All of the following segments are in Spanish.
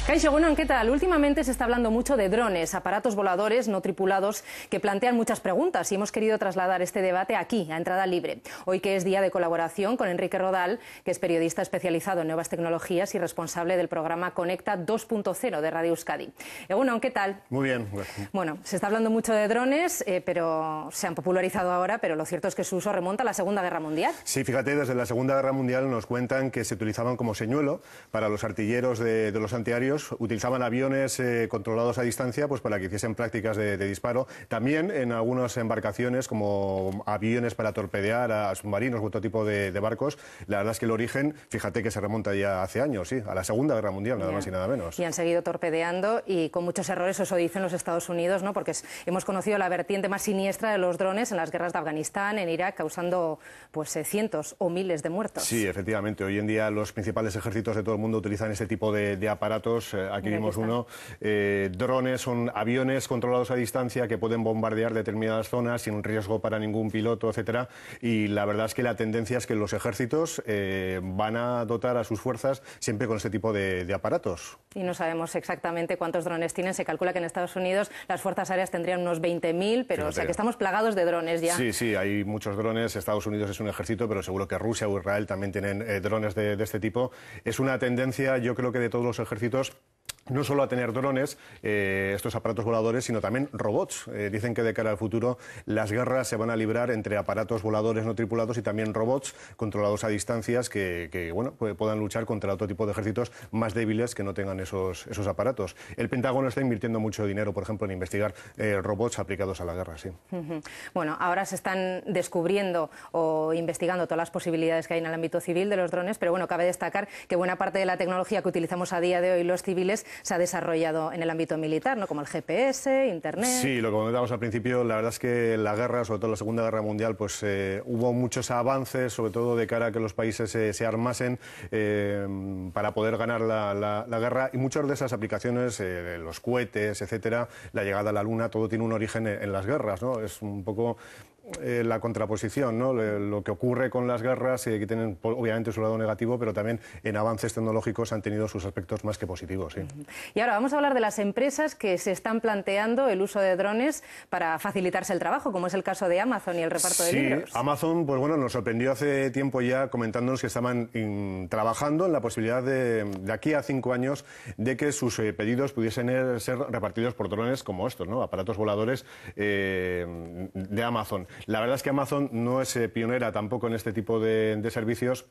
Kaixo, bueno, ¿qué tal? Últimamente se está hablando mucho de drones, aparatos voladores no tripulados que plantean muchas preguntas y hemos querido trasladar este debate aquí, a Entrada Libre. Hoy que es día de colaboración con Enrique Rodal, que es periodista especializado en nuevas tecnologías y responsable del programa Conecta 2.0 de Radio Euskadi. Bueno, ¿qué tal? Muy bien. Bueno, se está hablando mucho de drones, pero se han popularizado ahora, pero lo cierto es que su uso remonta a la Segunda Guerra Mundial. Sí, fíjate, desde la Segunda Guerra Mundial nos cuentan que se utilizaban como señuelo para los artilleros de los antiaéreos. Utilizaban aviones controlados a distancia pues para que hiciesen prácticas de disparo. También en algunas embarcaciones como aviones para torpedear a submarinos u otro tipo de barcos. La verdad es que el origen, fíjate que se remonta ya hace años, sí, a la Segunda Guerra Mundial, nada más y nada menos. Y han seguido torpedeando y con muchos errores, eso dicen los Estados Unidos, ¿no? Porque hemos conocido la vertiente más siniestra de los drones en las guerras de Afganistán, en Irak, causando pues cientos o miles de muertos. Sí, efectivamente. Hoy en día los principales ejércitos de todo el mundo utilizan este tipo de aparatos. Aquí vimos uno. Drones son aviones controlados a distancia que pueden bombardear determinadas zonas sin riesgo para ningún piloto, etcétera. Y la verdad es que la tendencia es que los ejércitos van a dotar a sus fuerzas siempre con este tipo de aparatos. Y no sabemos exactamente cuántos drones tienen. Se calcula que en Estados Unidos las fuerzas aéreas tendrían unos 20.000, pero o sea que estamos plagados de drones ya. Sí, sí, hay muchos drones. Estados Unidos es un ejército, pero seguro que Rusia o Israel también tienen drones de este tipo. Es una tendencia, yo creo que de todos los ejércitos, no solo a tener drones, estos aparatos voladores, sino también robots. Dicen que de cara al futuro las guerras se van a librar entre aparatos voladores no tripulados y también robots controlados a distancias que bueno, puedan luchar contra otro tipo de ejércitos más débiles que no tengan esos aparatos. El Pentágono está invirtiendo mucho dinero, por ejemplo, en investigar robots aplicados a la guerra, sí. Bueno, ahora se están descubriendo o investigando todas las posibilidades que hay en el ámbito civil de los drones, pero bueno, cabe destacar que buena parte de la tecnología que utilizamos a día de hoy los civiles se ha desarrollado en el ámbito militar, ¿no? Como el GPS, Internet. Sí, lo que comentábamos al principio, la verdad es que la guerra, sobre todo la Segunda Guerra Mundial, pues hubo muchos avances, sobre todo de cara a que los países se armasen para poder ganar la guerra, y muchas de esas aplicaciones, los cohetes, etcétera, la llegada a la Luna, todo tiene un origen en las guerras, ¿no? Es un poco la contraposición, ¿no? Lo que ocurre con las guerras, que tienen obviamente su lado negativo, pero también en avances tecnológicos han tenido sus aspectos más que positivos. Sí. Y ahora vamos a hablar de las empresas que se están planteando el uso de drones para facilitarse el trabajo, como es el caso de Amazon y el reparto de libros. Sí, Amazon, pues bueno, nos sorprendió hace tiempo ya comentándonos que estaban trabajando en la posibilidad de aquí a 5 años de que sus pedidos pudiesen ser repartidos por drones como estos, ¿no? Aparatos voladores de Amazon. La verdad es que Amazon no es pionera tampoco en este tipo de servicios,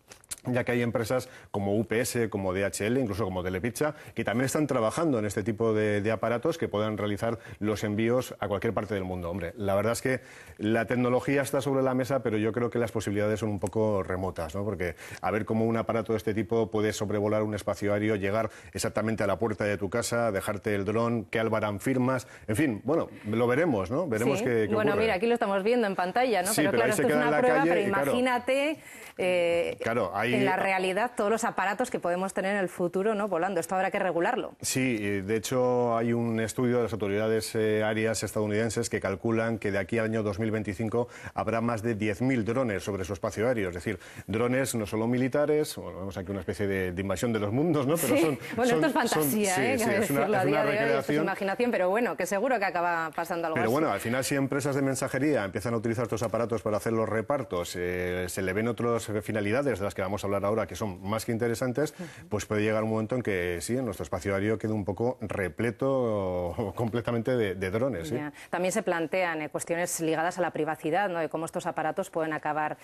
ya que hay empresas como UPS, como DHL, incluso como Telepizza, que también están trabajando en este tipo de aparatos que puedan realizar los envíos a cualquier parte del mundo. Hombre, la verdad es que la tecnología está sobre la mesa, pero yo creo que las posibilidades son un poco remotas, ¿no? Porque a ver cómo un aparato de este tipo puede sobrevolar un espacio aéreo, llegar exactamente a la puerta de tu casa, dejarte el dron, que albarán firmas, en fin, bueno, lo veremos, ¿no? Veremos sí. qué bueno, ocurre. Mira, aquí lo estamos viendo en pantalla, ¿no? Sí, pero claro, esto es una prueba, pero imagínate en la realidad todos los aparatos que podemos tener en el futuro, ¿no? Volando. Esto habrá que regularlo. Sí, de hecho hay un estudio de las autoridades aéreas estadounidenses que calculan que de aquí al año 2025 habrá más de 10.000 drones sobre su espacio aéreo. Es decir, drones no solo militares, bueno, vemos aquí una especie de invasión de los mundos, ¿no? Pero sí. Bueno, esto es fantasía, es una recreación. Esto es imaginación, pero bueno, que seguro que acaba pasando algo así. Pero bueno, al final si empresas de mensajería empiezan a utilizar estos aparatos para hacer los repartos, se le ven otras finalidades de las que vamos a hablar ahora que son más que interesantes, pues puede llegar un momento en que sí, en nuestro espacio aéreo quede un poco repleto completamente de drones. ¿Sí? También se plantean cuestiones ligadas a la privacidad, ¿no? De cómo estos aparatos pueden acabar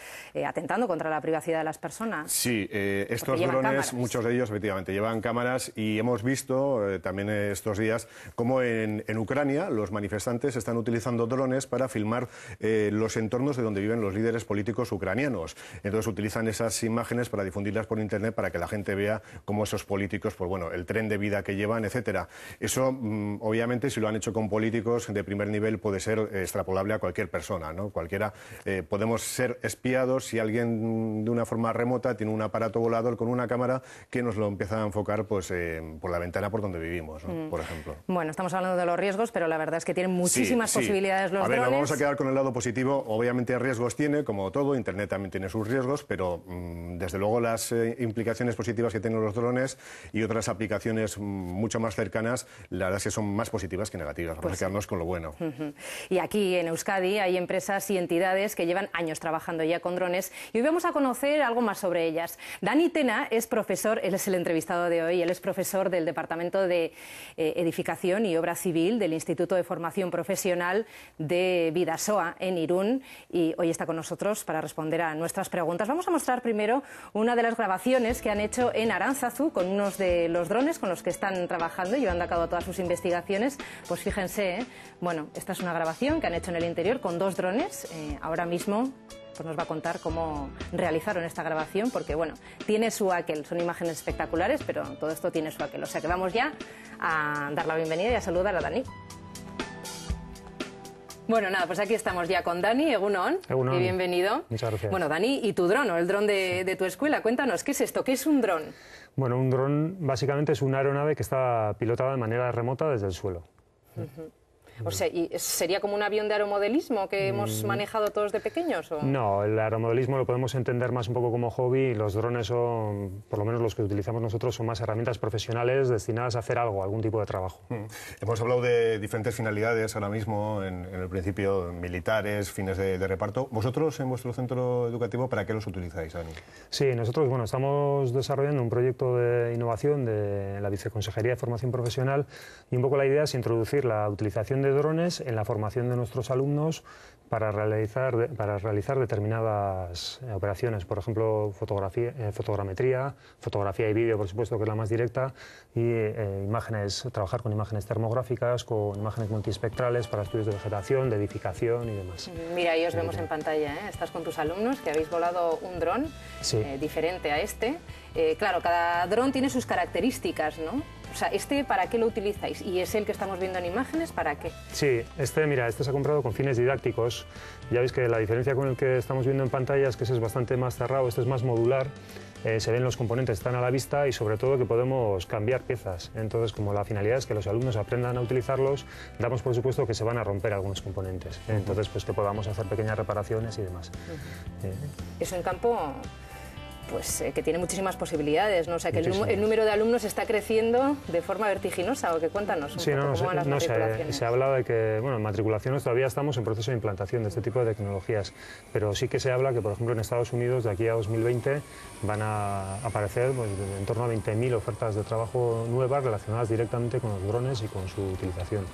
atentando contra la privacidad de las personas. Sí, estos drones, cámaras. Muchos de ellos efectivamente llevan cámaras y hemos visto también estos días cómo en Ucrania los manifestantes están utilizando drones para filmar los entornos de donde viven los líderes políticos ucranianos. Entonces utilizan esas imágenes para difundirlas por Internet para que la gente vea cómo esos políticos, pues bueno, el tren de vida que llevan, etcétera. Eso, obviamente, si lo han hecho con políticos de primer nivel, puede ser extrapolable a cualquier persona, ¿no? Cualquiera podemos ser espiados si alguien de una forma remota tiene un aparato volador con una cámara que nos lo empieza a enfocar pues por la ventana por donde vivimos, ¿no? Por ejemplo. Bueno, estamos hablando de los riesgos, pero la verdad es que tienen muchísimas posibilidades los drones. Vamos a quedar con el lado positivo. Obviamente riesgos tiene, como todo, Internet también tiene sus riesgos, pero desde luego las implicaciones positivas que tienen los drones y otras aplicaciones mucho más cercanas, la verdad es que son más positivas que negativas. Vamos a quedarnos con lo bueno. Y aquí en Euskadi hay empresas y entidades que llevan años trabajando ya con drones y hoy vamos a conocer algo más sobre ellas. Dani Tena es profesor, él es el entrevistado de hoy, él es profesor del Departamento de Edificación y Obra Civil del Instituto de Formación Profesional de Bidasoa en Irún y hoy está con nosotros para responder a nuestras preguntas. Vamos a mostrar primero una de las grabaciones que han hecho en Aránzazu con unos de los drones con los que están trabajando y llevando a cabo todas sus investigaciones. Pues fíjense, bueno, esta es una grabación que han hecho en el interior con 2 drones. Ahora mismo pues nos va a contar cómo realizaron esta grabación, porque bueno, tiene su aquel, son imágenes espectaculares, pero todo esto tiene su aquel. O sea que vamos ya a dar la bienvenida y a saludar a Dani. Bueno, nada, pues aquí estamos ya con Dani, Egunon, y bienvenido. Muchas gracias. Bueno, Dani, y tu dron, o el dron de tu escuela, cuéntanos, ¿qué es esto? ¿Qué es un dron? Bueno, un dron básicamente es una aeronave que está pilotada de manera remota desde el suelo. O sea, ¿y sería como un avión de aeromodelismo que hemos manejado todos de pequeños? ¿O? No, el aeromodelismo lo podemos entender más un poco como hobby y los drones son, por lo menos los que utilizamos nosotros, son más herramientas profesionales destinadas a hacer algo, algún tipo de trabajo. Hemos hablado de diferentes finalidades ahora mismo, en el principio militares, fines de reparto. ¿Vosotros en vuestro centro educativo para qué los utilizáis, Dani? Sí, nosotros bueno, estamos desarrollando un proyecto de innovación de la Viceconsejería de Formación Profesional y un poco la idea es introducir la utilización de drones en la formación de nuestros alumnos para realizar determinadas operaciones, por ejemplo, fotogrametría, fotografía y vídeo, por supuesto, que es la más directa, y trabajar con imágenes termográficas, con imágenes multiespectrales para estudios de vegetación, de edificación y demás. Mira, ahí os vemos en pantalla, ¿eh? Estás con tus alumnos que habéis volado un dron diferente a este. Claro, cada dron tiene sus características, ¿no? O sea, ¿para qué lo utilizáis? ¿Y es el que estamos viendo en imágenes? ¿Para qué? Sí, mira, este se ha comprado con fines didácticos. Ya veis que la diferencia con el que estamos viendo en pantalla es que ese es bastante más cerrado, este es más modular. Se ven los componentes, están a la vista y sobre todo que podemos cambiar piezas. Entonces, como la finalidad es que los alumnos aprendan a utilizarlos, damos por supuesto que se van a romper algunos componentes. Entonces, pues que podamos hacer pequeñas reparaciones y demás. Es un campo pues que tiene muchísimas posibilidades, ¿no? O sea, que el número de alumnos está creciendo de forma vertiginosa, ¿o qué? Cuéntanos un poco cómo van las matriculaciones. Se habla de que, bueno, en matriculaciones todavía estamos en proceso de implantación de este tipo de tecnologías, pero sí que se habla que, por ejemplo, en Estados Unidos, de aquí a 2020, van a aparecer pues, en torno a 20.000 ofertas de trabajo nuevas relacionadas directamente con los drones y con su utilización.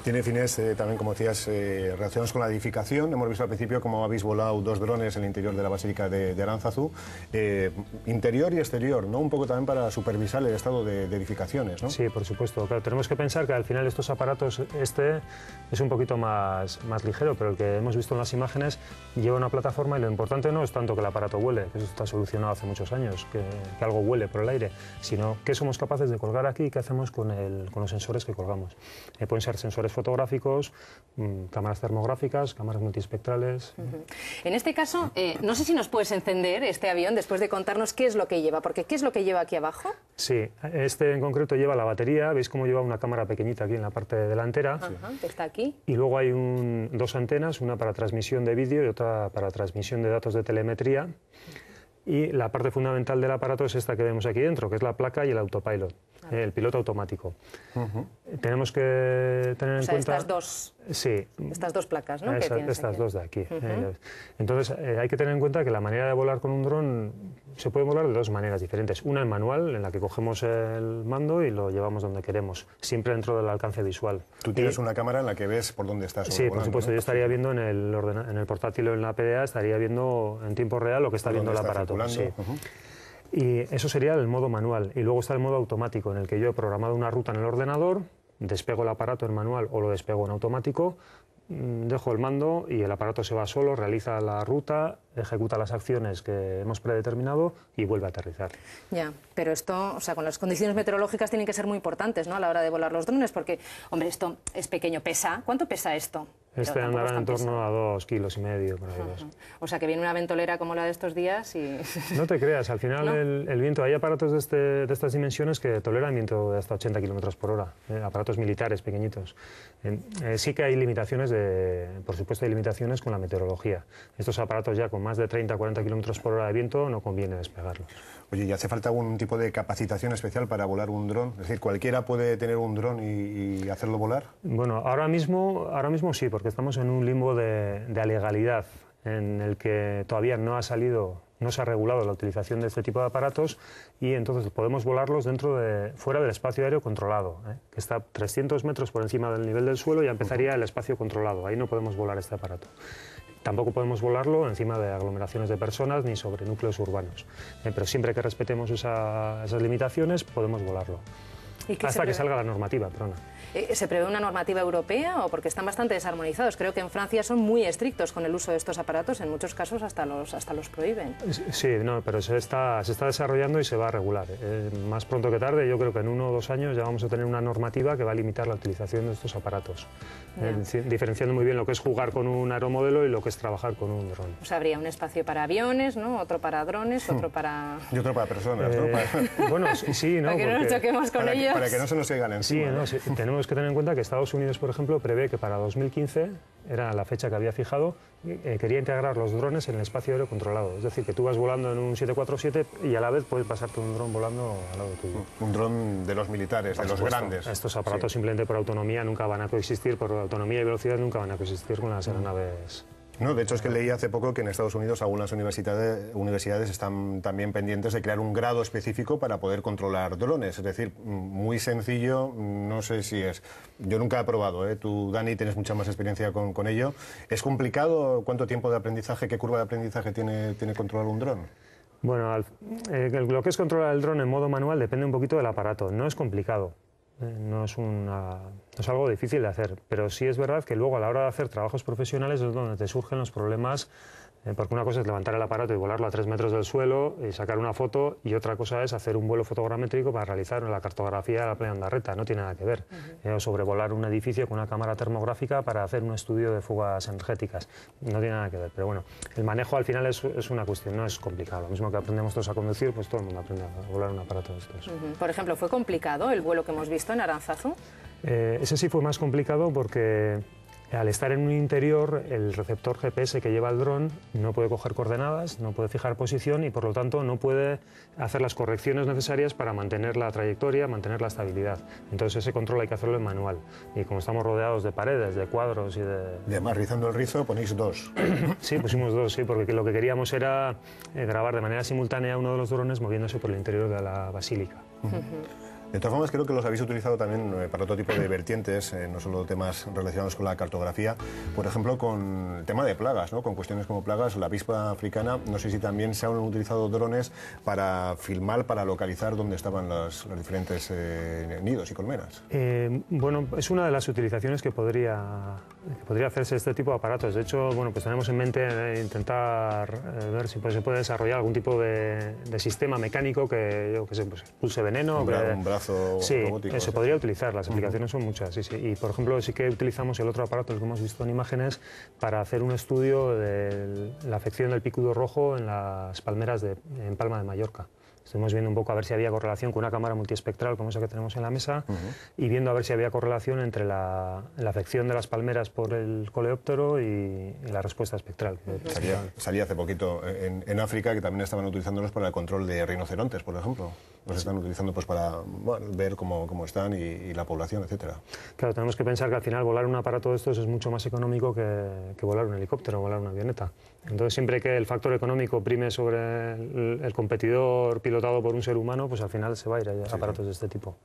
Tiene fines también, como decías, relacionados con la edificación. Hemos visto al principio cómo habéis volado 2 drones en el interior de la Basílica de Aránzazu, interior y exterior, ¿no? Un poco también para supervisar el estado de edificaciones, ¿no? Sí, por supuesto. Claro, tenemos que pensar que al final estos aparatos, este es un poquito más ligero, pero el que hemos visto en las imágenes lleva una plataforma y lo importante no es tanto que el aparato huele, que eso está solucionado hace muchos años, que algo huele por el aire, sino qué somos capaces de colgar aquí y qué hacemos con los sensores que colgamos. Pueden ser sensores fotográficos, cámaras termográficas, cámaras multiespectrales. En este caso, no sé si nos puedes encender este avión después de contarnos qué es lo que lleva, porque ¿qué es lo que lleva aquí abajo? Sí, este en concreto lleva la batería, veis cómo lleva una cámara pequeñita aquí en la parte delantera. Que está aquí. Y luego hay 2 antenas, una para transmisión de vídeo y otra para transmisión de datos de telemetría. Y la parte fundamental del aparato es esta que vemos aquí dentro, que es la placa y el autopilot, el piloto automático. Tenemos que tener en cuenta... estas dos. Sí. Estas 2 placas, ¿no? Estas 2 de aquí. Entonces, hay que tener en cuenta que la manera de volar con un dron se puede volar de 2 maneras diferentes. Una en manual, en la que cogemos el mando y lo llevamos donde queremos, siempre dentro del alcance visual. Tú tienes una cámara en la que ves por dónde estás. Sí, por supuesto. ¿No? Yo estaría viendo en el portátil o en la PDA, estaría viendo en tiempo real lo que está viendo el aparato. Sí. Y eso sería el modo manual. Y luego está el modo automático, en el que yo he programado una ruta en el ordenador despego el aparato en manual o lo despego en automático, dejo el mando y el aparato se va solo, realiza la ruta, ejecuta las acciones que hemos predeterminado y vuelve a aterrizar. Ya, pero esto, o sea, con las condiciones meteorológicas tienen que ser muy importantes, ¿no?, a la hora de volar los drones, porque, hombre, esto es pequeño. ¿Pesa? ¿Cuánto pesa esto? Este andará en torno a 2,5 kilos. Por ahí. O sea, que viene una ventolera como la de estos días y... No te creas, al final ¿No? el viento, hay aparatos de estas dimensiones que toleran viento de hasta 80 kilómetros por hora, aparatos militares pequeñitos. Sí que hay limitaciones, por supuesto hay limitaciones con la meteorología. Estos aparatos ya con más de 30-40 kilómetros por hora de viento no conviene despegarlos. Oye, ¿y hace falta algún tipo de capacitación especial para volar un dron? Es decir, ¿cualquiera puede tener un dron y hacerlo volar? Bueno, ahora mismo sí, porque estamos en un limbo de alegalidad en el que todavía no se ha regulado la utilización de este tipo de aparatos y entonces podemos volarlos fuera del espacio aéreo controlado, que está 300 metros por encima del nivel del suelo, ya empezaría el espacio controlado. Ahí no podemos volar este aparato. Tampoco podemos volarlo encima de aglomeraciones de personas ni sobre núcleos urbanos. Pero siempre que respetemos esas limitaciones podemos volarlo. Hasta que salga la normativa, perdona. ¿Se prevé una normativa europea o porque están bastante desarmonizados? Creo que en Francia son muy estrictos con el uso de estos aparatos, en muchos casos hasta los prohíben. Sí, no, pero se está desarrollando y se va a regular. Más pronto que tarde, yo creo que en 1 o 2 años ya vamos a tener una normativa que va a limitar la utilización de estos aparatos, diferenciando muy bien lo que es jugar con un aeromodelo y lo que es trabajar con un dron. O sea, habría un espacio para aviones, ¿no?, otro para drones, otro para... Y otro para personas, ¿no? Bueno, sí, ¿no? Para que no nos choquemos con ellos. Para que no se nos caigan encima. Sí, ¿no? Tenemos que tener en cuenta que Estados Unidos, por ejemplo, prevé que para 2015, era la fecha que había fijado, quería integrar los drones en el espacio aéreo controlado. Es decir, que tú vas volando en un 747 y a la vez puedes pasarte un dron volando al lado tuyo. Un dron de los militares, de los grandes. Estos aparatos simplemente por autonomía nunca van a coexistir, por autonomía y velocidad nunca van a coexistir con las aeronaves. No, de hecho es que leí hace poco que en Estados Unidos algunas universidades están también pendientes de crear un grado específico para poder controlar drones. Es decir, muy sencillo, no sé si es... Yo nunca he probado, Tú, Dani, tienes mucha más experiencia con ello. ¿Es complicado? ¿Cuánto tiempo de aprendizaje, qué curva de aprendizaje tiene controlar un dron? Bueno, lo que es controlar el dron en modo manual depende un poquito del aparato. No es complicado. No es algo difícil de hacer, pero sí es verdad que luego a la hora de hacer trabajos profesionales es donde te surgen los problemas, porque una cosa es levantar el aparato y volarlo a 3 metros del suelo y sacar una foto, y otra cosa es hacer un vuelo fotogramétrico para realizar la cartografía de la playa Ondarreta. No tiene nada que ver. O sobrevolar un edificio con una cámara termográfica para hacer un estudio de fugas energéticas. No tiene nada que ver, pero bueno, el manejo al final es una cuestión, no es complicado. Lo mismo que aprendemos todos a conducir, pues todo el mundo aprende a volar un aparato de estos. Por ejemplo, ¿fue complicado el vuelo que hemos visto en Aránzazu? Ese sí fue más complicado porque al estar en un interior, el receptor GPS que lleva el dron no puede coger coordenadas, no puede fijar posición y por lo tanto no puede hacer las correcciones necesarias para mantener la trayectoria, mantener la estabilidad. Entonces ese control hay que hacerlo en manual. Y como estamos rodeados de paredes, de cuadros y de... Y además, rizando el rizo, ponéis 2. Sí, pusimos 2, sí, porque lo que queríamos era grabar de manera simultánea uno de los drones moviéndose por el interior de la basílica. De todas formas, creo que los habéis utilizado también para otro tipo de vertientes, no solo temas relacionados con la cartografía, por ejemplo, con el tema de plagas, ¿no? Con cuestiones como plagas, la avispa africana. No sé si también se han utilizado drones para filmar, para localizar dónde estaban los diferentes nidos y colmenas. Bueno, es una de las utilizaciones que podría hacerse este tipo de aparatos. De hecho, bueno, pues tenemos en mente intentar ver si se puede desarrollar algún tipo de sistema mecánico que, yo qué sé, pues, pulse veneno. Un brazo robótico. Sí, se podría utilizar, las aplicaciones son muchas, sí. Y por ejemplo, sí que utilizamos el otro aparato que hemos visto en imágenes para hacer un estudio de la afección del picudo rojo en las palmeras en Palma de Mallorca. Estuvimos viendo un poco a ver si había correlación con una cámara multiespectral como esa que tenemos en la mesa y viendo a ver si había correlación entre la afección de las palmeras por el coleóptero y la respuesta espectral. Salía hace poquito en África que también estaban utilizándolos para el control de rinocerontes, por ejemplo. Los están utilizando pues para ver cómo están y la población, etcétera. Claro, tenemos que pensar que al final volar un aparato de estos es mucho más económico que volar un helicóptero o volar una avioneta. Entonces, siempre que el factor económico prime sobre el competidor pilotado por un ser humano, pues al final se va a ir a aparatos de este tipo.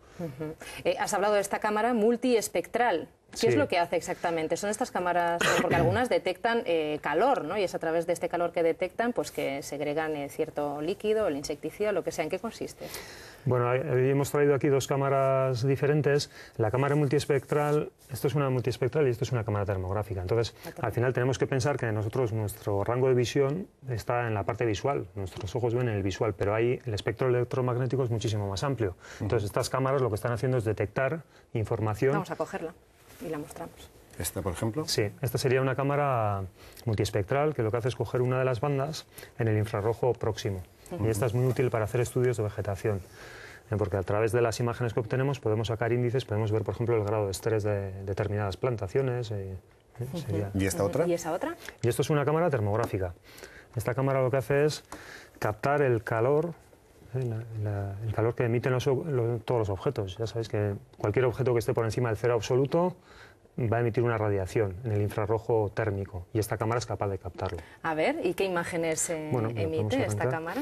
Has hablado de esta cámara multiespectral. ¿Qué es lo que hace exactamente? Son estas cámaras, porque algunas detectan calor, ¿no? Y es a través de este calor que detectan pues que segregan cierto líquido, el insecticida, lo que sea. ¿En qué consiste? Bueno, hoy hemos traído aquí dos cámaras diferentes. La cámara multiespectral, esto es una multiespectral y esto es una cámara termográfica. Entonces, al final tenemos que pensar que nosotros, nuestro rango de visión está en la parte visual. Nuestros ojos ven en el visual, pero ahí el espectro electromagnético es muchísimo más amplio. Entonces, estas cámaras lo que están haciendo es detectar información. Vamos a cogerla y la mostramos. ¿Esta, por ejemplo? Sí, esta sería una cámara multiespectral que lo que hace es coger una de las bandas en el infrarrojo próximo. Y esta es muy útil para hacer estudios de vegetación, porque a través de las imágenes que obtenemos podemos sacar índices, podemos ver, por ejemplo, el grado de estrés de determinadas plantaciones. ¿Y esta otra? ¿Y esa otra? Y esto es una cámara termográfica. Esta cámara lo que hace es captar el calor, el calor que emiten todos los objetos. Ya sabéis que cualquier objeto que esté por encima del cero absoluto va a emitir una radiación en el infrarrojo térmico y esta cámara es capaz de captarlo. A ver, ¿y qué imágenes emite esta cámara?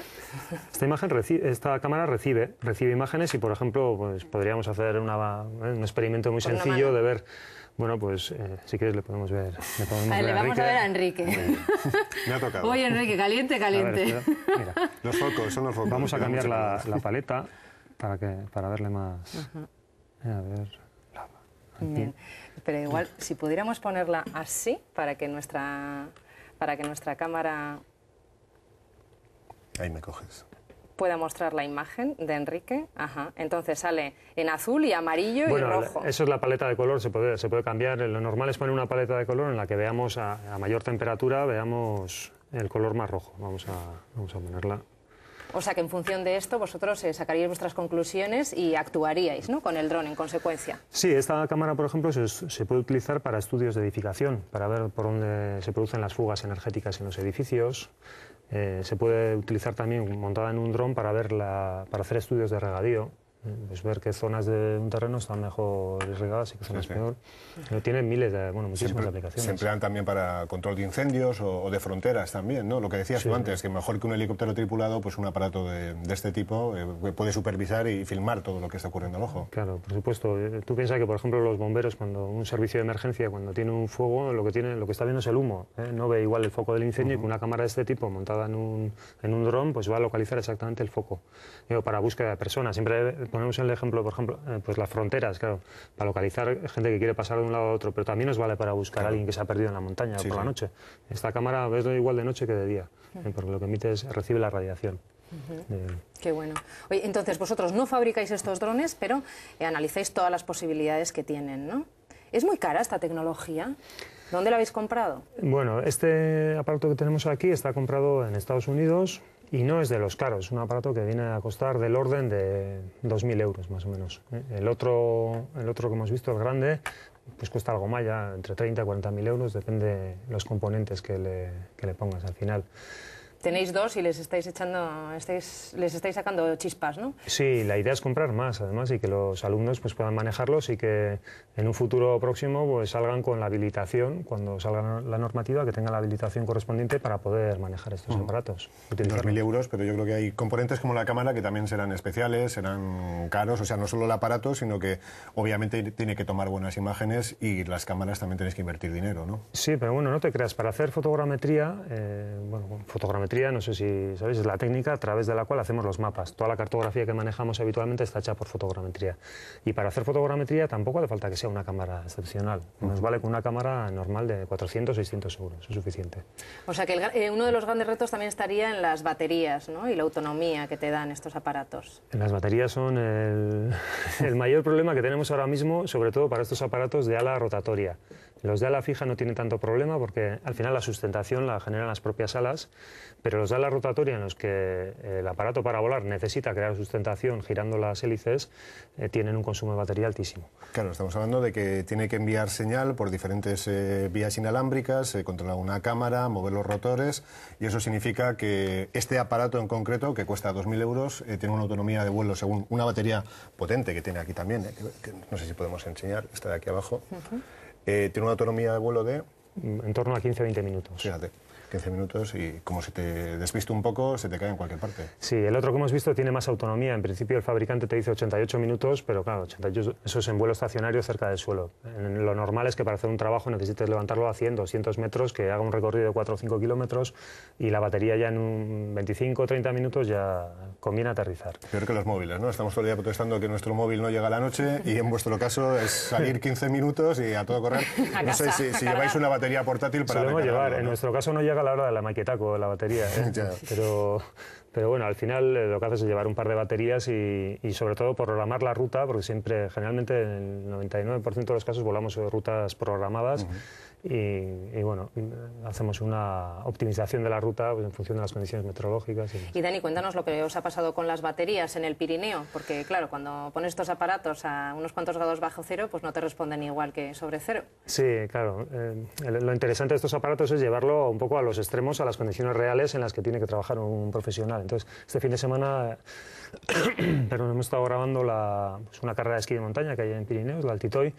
Esta cámara recibe imágenes y, por ejemplo, pues podríamos hacer un experimento muy sencillo de ver. Bueno, pues si quieres le podemos ver. Le vamos a ver a Enrique. Me ha tocado. Oye, Enrique, caliente, caliente. Ver, mira. Los focos, son los focos. Vamos a cambiar la paleta para verle más. A ver. Bien. Pero igual, si pudiéramos ponerla así, para que nuestra cámara Ahí me coges. pueda mostrar la imagen de Enrique. Ajá. Entonces sale en azul y amarillo y rojo. Eso es la paleta de color, se puede cambiar. Lo normal es poner una paleta de color en la que veamos a mayor temperatura, veamos el color más rojo. Vamos a ponerla. O sea que en función de esto vosotros sacaríais vuestras conclusiones y actuaríais, ¿no?, con el dron en consecuencia. Sí, esta cámara, por ejemplo, se puede utilizar para estudios de edificación, para ver por dónde se producen las fugas energéticas en los edificios. Se puede utilizar también montada en un dron para hacer estudios de regadío. Pues ver qué zonas de un terreno están mejor irrigadas y qué zonas peor. Tiene muchísimas aplicaciones. Se emplean también para control de incendios o de fronteras también, ¿no? Lo que decías tú antes, que mejor que un helicóptero tripulado, pues un aparato de este tipo puede supervisar y filmar todo lo que está ocurriendo al ojo. Claro, por supuesto. Tú piensas que, por ejemplo, los bomberos, cuando un servicio de emergencia, cuando tiene un fuego, lo que está viendo es el humo. No ve igual el foco del incendio, y con una cámara de este tipo montada en un dron, pues va a localizar exactamente el foco. Para búsqueda de personas. Siempre ponemos el ejemplo, por ejemplo, pues las fronteras, claro, para localizar gente que quiere pasar de un lado a otro, pero también nos vale para buscar a alguien que se ha perdido en la montaña por la noche. Esta cámara es igual de noche que de día, porque lo que emite recibe la radiación. Qué bueno. Oye, entonces vosotros no fabricáis estos drones, pero analizáis todas las posibilidades que tienen, ¿no? ¿Es muy cara esta tecnología? ¿Dónde la habéis comprado? Bueno, este aparato que tenemos aquí está comprado en Estados Unidos. Y no es de los caros, es un aparato que viene a costar del orden de 2.000 euros más o menos. El otro que hemos visto, el grande, pues cuesta algo más, ya entre 30 y 40.000 euros, depende de los componentes que le pongas al final. Tenéis dos y les estáis sacando chispas, ¿no? Sí, la idea es comprar más, además, y que los alumnos pues puedan manejarlos y que en un futuro próximo pues salgan con la habilitación, cuando salga la normativa, que tengan la habilitación correspondiente para poder manejar estos aparatos. 2.000 euros, pero yo creo que hay componentes como la cámara que también serán especiales, serán caros, o sea, no solo el aparato, sino que obviamente tiene que tomar buenas imágenes y las cámaras también tenéis que invertir dinero, ¿no? Sí, pero bueno, no te creas, para hacer fotogrametría, no sé si sabéis, es la técnica a través de la cual hacemos los mapas. Toda la cartografía que manejamos habitualmente está hecha por fotogrametría. Y para hacer fotogrametría tampoco hace falta que sea una cámara excepcional. Nos vale con una cámara normal de 400 o 600 euros, es suficiente. O sea que uno de los grandes retos también estaría en las baterías, ¿no?, y la autonomía que te dan estos aparatos. Las baterías son el mayor problema que tenemos ahora mismo, sobre todo para estos aparatos de ala rotatoria. Los de ala fija no tienen tanto problema porque al final la sustentación la generan las propias alas, pero los de ala rotatoria en los que el aparato para volar necesita crear sustentación girando las hélices tienen un consumo de batería altísimo. Claro, estamos hablando de que tiene que enviar señal por diferentes vías inalámbricas, controlar una cámara, mover los rotores, y eso significa que este aparato en concreto, que cuesta 2.000 euros, tiene una autonomía de vuelo según una batería potente que tiene aquí también, que no sé si podemos enseñar, está de aquí abajo. Tiene una autonomía de vuelo de... En torno a 15 o 20 minutos. Fíjate. 15 minutos y como se te despiste un poco, se te cae en cualquier parte. Sí, el otro que hemos visto tiene más autonomía. En principio el fabricante te dice 88 minutos, pero claro, 88, eso es en vuelo estacionario cerca del suelo. Lo normal es que para hacer un trabajo necesites levantarlo a 100, 200 metros, que haga un recorrido de 4 o 5 kilómetros y la batería ya en un 25 o 30 minutos ya conviene aterrizar. Peor que los móviles, ¿no? Estamos todo el día protestando que nuestro móvil no llega a la noche y en vuestro caso es salir 15 minutos y a todo correr. No sé si lleváis una batería portátil para solemos llevar, ¿no? En nuestro caso no llega a la hora de la maquetaco, la batería, ¿eh? Pero bueno, al final lo que haces es llevar un par de baterías y sobre todo programar la ruta, porque siempre, generalmente en el 99% de los casos volamos rutas programadas. Y bueno, hacemos una optimización de la ruta en función de las condiciones meteorológicas. Y Dani, cuéntanos lo que os ha pasado con las baterías en el Pirineo, porque claro, cuando pones estos aparatos a unos cuantos grados bajo cero, pues no te responden igual que sobre cero. Sí, claro. Lo interesante de estos aparatos es llevarlo un poco a los extremos, a las condiciones reales en las que tiene que trabajar un profesional. Entonces, este fin de semana hemos estado grabando una carrera de esquí de montaña que hay en Pirineos, la Altitoy,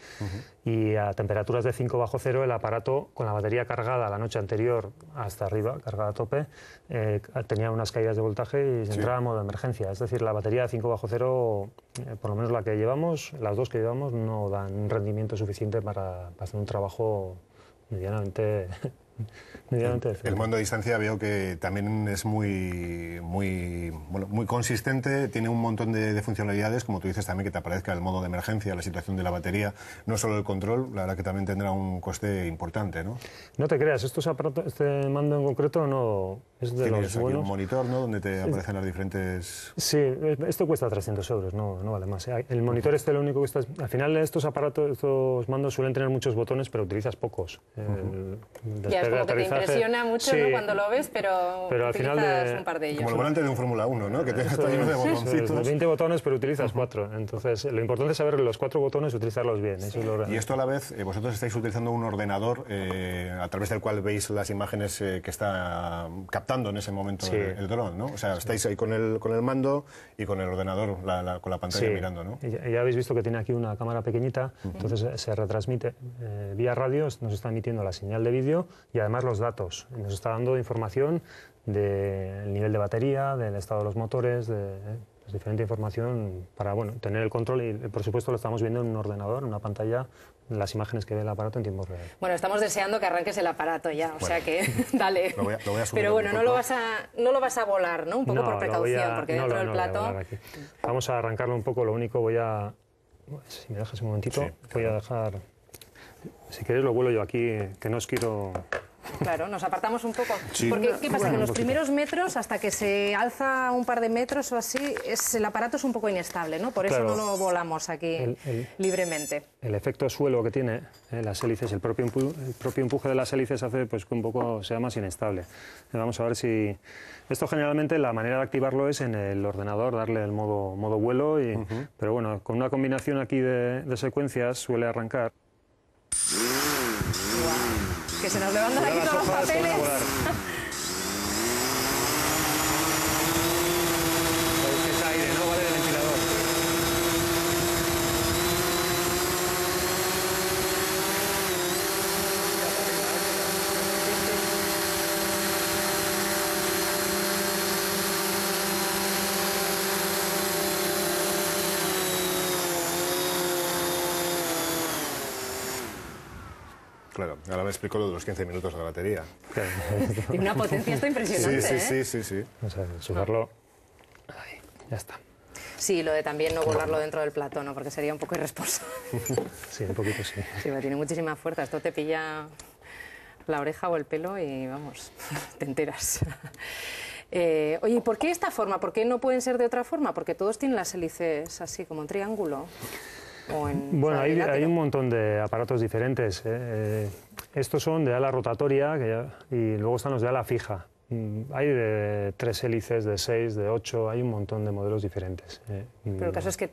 y a temperaturas de 5 bajo cero el aparato con la batería cargada la noche anterior hasta arriba, cargada a tope, tenía unas caídas de voltaje y se entraba en modo de emergencia. Es decir, la batería de 5 bajo cero, por lo menos la que llevamos, las dos que llevamos, no dan un rendimiento suficiente para hacer un trabajo medianamente... El mando a distancia veo que también es muy consistente, tiene un montón de funcionalidades, como tú dices también, que te aparezca el modo de emergencia, la situación de la batería, no solo el control, la verdad que también tendrá un coste importante, ¿no? No te creas, estos aparatos, este mando en concreto no es de los buenos. Aquí un monitor, ¿no?, donde te aparecen las diferentes... Sí, esto cuesta 300 euros, no vale más. El monitor lo único que está... Al final estos aparatos, estos mandos suelen tener muchos botones, pero utilizas pocos. Ya es como que te impresiona mucho, sí, ¿no?, cuando lo ves, pero al final un par de ellos. Como el volante de un Fórmula 1, ¿no?, que está lleno de botoncitos. 20 botones, pero utilizas 4. Entonces, lo importante es saber los 4 botones y utilizarlos bien. Eso es lo... Y esto a la vez, vosotros estáis utilizando un ordenador a través del cual veis las imágenes que está captando en ese momento el dron, ¿no? O sea, estáis ahí con el mando y con el ordenador, con la pantalla mirando, ¿no? Ya habéis visto que tiene aquí una cámara pequeñita, entonces se retransmite vía radio, nos está emitiendo la señal de vídeo y además los datos. Nos está dando información del nivel de batería, del estado de los motores, diferente información para tener el control y, por supuesto, lo estamos viendo en un ordenador, en una pantalla, las imágenes que ve el aparato en tiempo real. Bueno, estamos deseando que arranques el aparato ya, o sea que dale. Lo voy a subir. Pero bueno, no lo vas a volar, ¿no? Un poco por precaución, porque dentro del plato... Vamos a arrancarlo un poco, lo único si me dejas un momentito, voy a dejar... Si queréis lo vuelo yo aquí, que no os quiero... Claro, nos apartamos un poco. Sí. Porque, ¿qué pasa? Que en los primeros metros, hasta que se alza un par de metros o así, el aparato es un poco inestable, ¿no? Por eso no lo volamos aquí libremente. El efecto suelo que tiene las hélices, el propio empuje de las hélices hace pues, que un poco sea más inestable. Vamos a ver si... Esto generalmente la manera de activarlo es en el ordenador, darle el modo vuelo, pero bueno, con una combinación aquí de secuencias suele arrancar. Que se nos levantan aquí todos los papeles. Es aire, no vale de ventilador. Claro, ahora me explico lo de los 15 minutos de la batería. Tiene una potencia esto impresionante, sí. Vamos a subarlo. Ahí, ya está. Sí, lo de también no volarlo dentro del plató, ¿no? Porque sería un poco irresponsable. Sí, un poquito sí. Sí, tiene muchísima fuerza. Esto te pilla la oreja o el pelo y, vamos, te enteras. Oye, ¿por qué esta forma? ¿Por qué no pueden ser de otra forma? Porque todos tienen las hélices así, como en triángulo. Bueno, hay un montón de aparatos diferentes. Estos son de ala rotatoria y luego están los de ala fija. Hay de 3 hélices, de 6, de 8, hay un montón de modelos diferentes. Pero el caso es que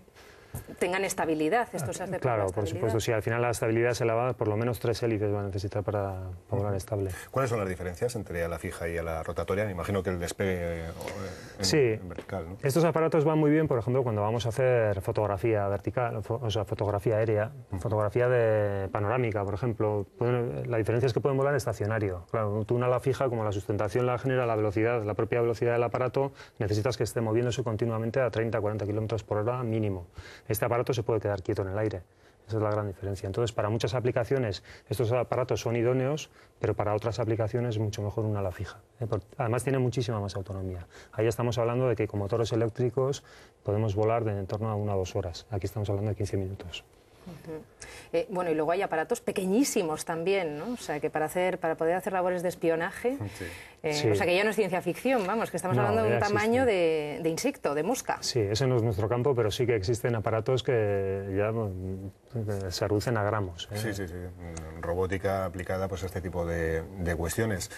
tengan estabilidad estos as de Claro, por supuesto, si al final la estabilidad es elevada, por lo menos 3 hélices va a necesitar para volar estable. ¿Cuáles son las diferencias entre ala fija y ala rotatoria? Me imagino que el despegue en vertical, ¿no? Estos aparatos van muy bien, por ejemplo, cuando vamos a hacer fotografía vertical, o sea, fotografía aérea, fotografía de panorámica, por ejemplo. La diferencia es que pueden volar estacionario. Claro, tú una ala fija, como la sustentación la genera la velocidad, la propia velocidad del aparato, necesitas que esté moviéndose continuamente a 30-40 km por hora mínimo. Este aparato se puede quedar quieto en el aire. Esa es la gran diferencia. Entonces, para muchas aplicaciones, estos aparatos son idóneos, pero para otras aplicaciones es mucho mejor una ala fija. Además, tiene muchísima más autonomía. Ahí estamos hablando de que con motores eléctricos podemos volar de en torno a 1 o 2 horas. Aquí estamos hablando de 15 minutos. Bueno, y luego hay aparatos pequeñísimos también, ¿no? O sea, que para poder hacer labores de espionaje, o sea, que ya no es ciencia ficción, vamos, que estamos hablando de un tamaño de insecto, de mosca. Sí, ese no es nuestro campo, pero sí que existen aparatos que ya se reducen a gramos. Sí. Robótica aplicada pues, a este tipo de cuestiones.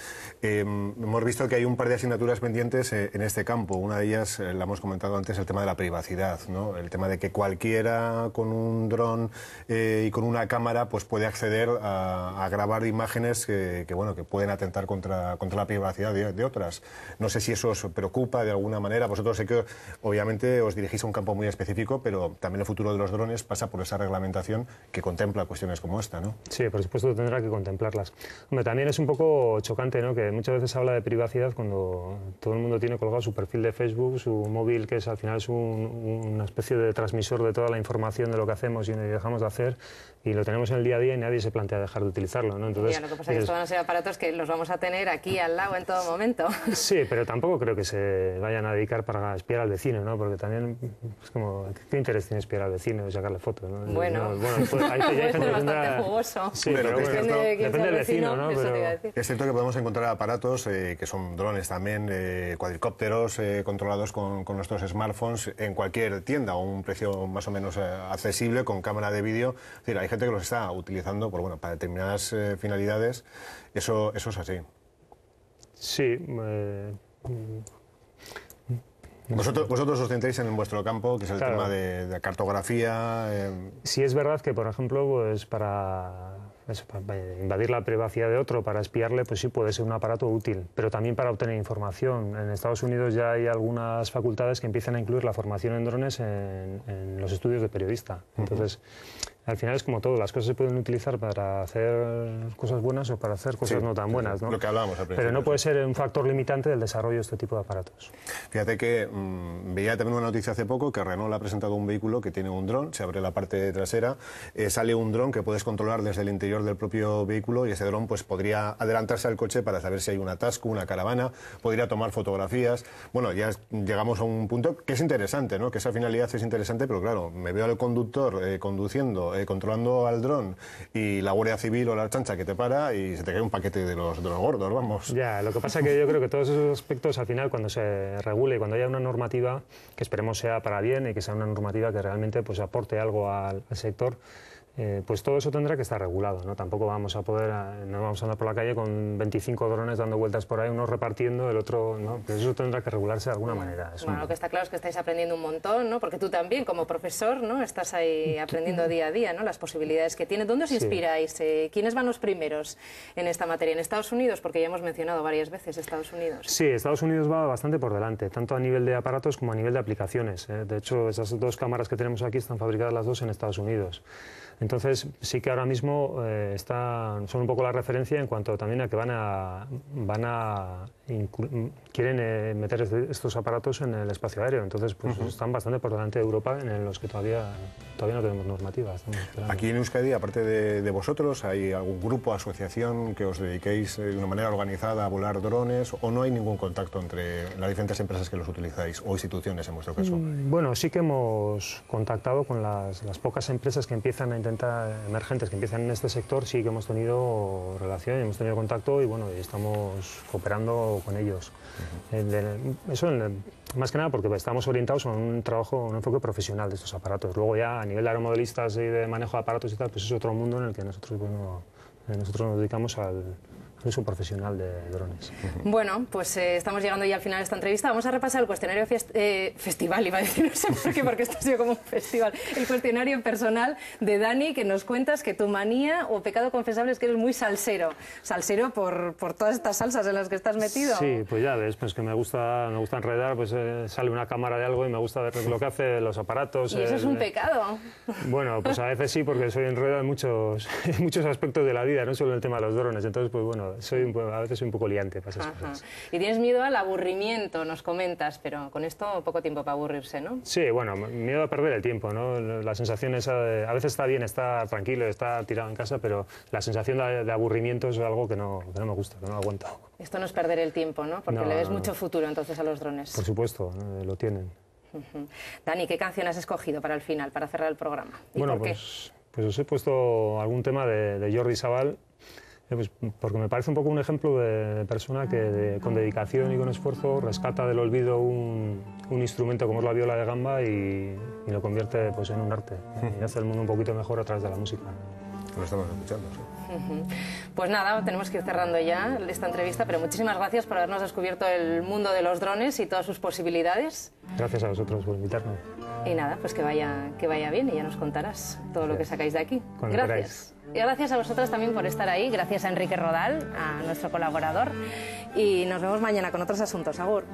Hemos visto que hay un par de asignaturas pendientes en este campo. Una de ellas, la hemos comentado antes, el tema de la privacidad, ¿no? El tema de que cualquiera con un dron y con una cámara pues puede acceder a grabar imágenes que pueden atentar contra la privacidad de otras. No sé si eso os preocupa de alguna manera. Vosotros sé que obviamente os dirigís a un campo muy específico, pero también el futuro de los drones pasa por esa reglamentación que contempla cuestiones como esta, ¿no? Sí, por supuesto tendrá que contemplarlas. Hombre, también es un poco chocante, ¿no?, que muchas veces se habla de privacidad cuando todo el mundo tiene colgado su perfil de Facebook, su móvil, que al final es una especie de transmisor de toda la información de lo que hacemos y dejamos de hacer, y lo tenemos en el día a día y nadie se plantea dejar de utilizarlo, ¿no? Entonces, lo que pasa es que estos van a ser aparatos que los vamos a tener aquí al lado en todo momento. Sí, pero tampoco creo que se vayan a dedicar para espiar al vecino, ¿no? Porque también es como, ¿qué interés tiene espiar al vecino y sacarle fotos, ¿no? Bueno, pues hay gente que bastante jugoso. Sí, pero depende de quién sea el vecino, ¿no? Eso Pero te iba a decir. Es cierto que podemos encontrar aparatos que son drones también, cuadricópteros controlados con nuestros smartphones en cualquier tienda a un precio más o menos accesible, con cámara de vídeo. Es decir, hay gente que los está utilizando para determinadas finalidades. Eso es así. Sí. Vosotros os centráis en vuestro campo, que es el tema de cartografía. Sí, es verdad que, por ejemplo, pues para invadir la privacidad de otro, para espiarle, pues sí puede ser un aparato útil, pero también para obtener información. En Estados Unidos ya hay algunas facultades que empiezan a incluir la formación en drones en los estudios de periodista. Entonces, al final es como todo, las cosas se pueden utilizar para hacer cosas buenas o para hacer cosas no tan buenas, ¿no? Lo que hablábamos al principio. Pero no puede ser un factor limitante del desarrollo de este tipo de aparatos. Fíjate que veía también una noticia hace poco que Renault ha presentado un vehículo que tiene un dron, se abre la parte trasera, sale un dron que puedes controlar desde el interior del propio vehículo, y ese dron pues podría adelantarse al coche para saber si hay un atasco, una caravana, podría tomar fotografías. Bueno, ya llegamos a un punto que es interesante, ¿no? Que esa finalidad es interesante, pero claro, me veo al conductor conduciendo, controlando al dron, y la Guardia Civil o la Archancha que te para y se te cae un paquete de los gordos, vamos. Ya, lo que pasa es que yo creo que todos esos aspectos al final, cuando se regule, cuando haya una normativa que esperemos sea para bien y que sea una normativa que realmente pues aporte algo al sector, pues todo eso tendrá que estar regulado, ¿no? Tampoco vamos a poder, no vamos a andar por la calle con 25 drones dando vueltas por ahí, uno repartiendo, el otro, ¿no? Pues eso tendrá que regularse de alguna manera. Bueno, lo que está claro es que estáis aprendiendo un montón, ¿no? Porque tú también, como profesor, ¿no? Estás ahí aprendiendo día a día, ¿no? Las posibilidades que tiene. ¿Dónde os inspiráis? ¿Quiénes van los primeros en esta materia? ¿En Estados Unidos? Porque ya hemos mencionado varias veces Estados Unidos. Sí, Estados Unidos va bastante por delante, tanto a nivel de aparatos como a nivel de aplicaciones. De hecho, esas dos cámaras que tenemos aquí están fabricadas las dos en Estados Unidos. Entonces, sí que ahora mismo son un poco la referencia en cuanto también a que quieren meter estos aparatos en el espacio aéreo. Entonces, pues están bastante por delante de Europa, en los que todavía no tenemos normativas. Aquí en Euskadi, aparte de vosotros, ¿hay algún grupo, asociación que os dediquéis de una manera organizada a volar drones, o no hay ningún contacto entre las diferentes empresas que los utilizáis o instituciones en vuestro caso? Bueno, sí que hemos contactado con las pocas empresas que empiezan a emergentes que empiezan en este sector. Sí que hemos tenido relación, hemos tenido contacto y bueno, estamos cooperando con ellos. Más que nada porque estamos orientados a un enfoque profesional de estos aparatos. Luego ya a nivel de aeromodelistas y de manejo de aparatos y tal, pues es otro mundo en el que nosotros nos dedicamos al uso profesional de drones. Bueno, pues estamos llegando ya al final de esta entrevista. Vamos a repasar el cuestionario festival, iba a decir, no sé por qué, porque esto ha sido como un festival. El cuestionario personal de Dani, que nos cuentas que tu manía o pecado confesable es que eres muy salsero. Salsero por todas estas salsas en las que estás metido. Sí, pues ya ves, pues que me gusta enredar, pues sale una cámara de algo y me gusta ver lo que hace los aparatos. ¿Y eso es un pecado? Bueno, pues a veces sí, porque soy enredado en muchos aspectos de la vida, no solo en el tema de los drones. Entonces, pues bueno, a veces soy un poco liante para esas cosas. Y tienes miedo al aburrimiento, nos comentas, pero con esto poco tiempo para aburrirse, ¿no? Sí, bueno, miedo a perder el tiempo, ¿no? La sensación esa de, a veces está bien estar tranquilo, estar tirado en casa, pero la sensación de aburrimiento es algo que no me gusta, que no aguanto. Esto no es perder el tiempo, ¿no? Porque le ves mucho futuro entonces a los drones. Por supuesto, lo tienen. Dani, ¿qué canción has escogido para el final, para cerrar el programa? ¿Y bueno, por qué? Pues os he puesto algún tema de Jordi Sabal, pues porque me parece un poco un ejemplo de persona que con dedicación y con esfuerzo rescata del olvido un instrumento como es la viola de gamba y lo convierte pues, en un arte y hace el mundo un poquito mejor a través de la música. Lo estamos escuchando, sí. Pues nada, tenemos que ir cerrando ya esta entrevista, pero muchísimas gracias por habernos descubierto el mundo de los drones y todas sus posibilidades. Gracias a vosotros por invitarme. Y nada, pues que vaya bien y ya nos contarás todo lo que sacáis de aquí. Cuando Gracias. Y gracias a vosotros también por estar ahí, gracias a Enrique Rodal, a nuestro colaborador, y nos vemos mañana con otros asuntos. Agur.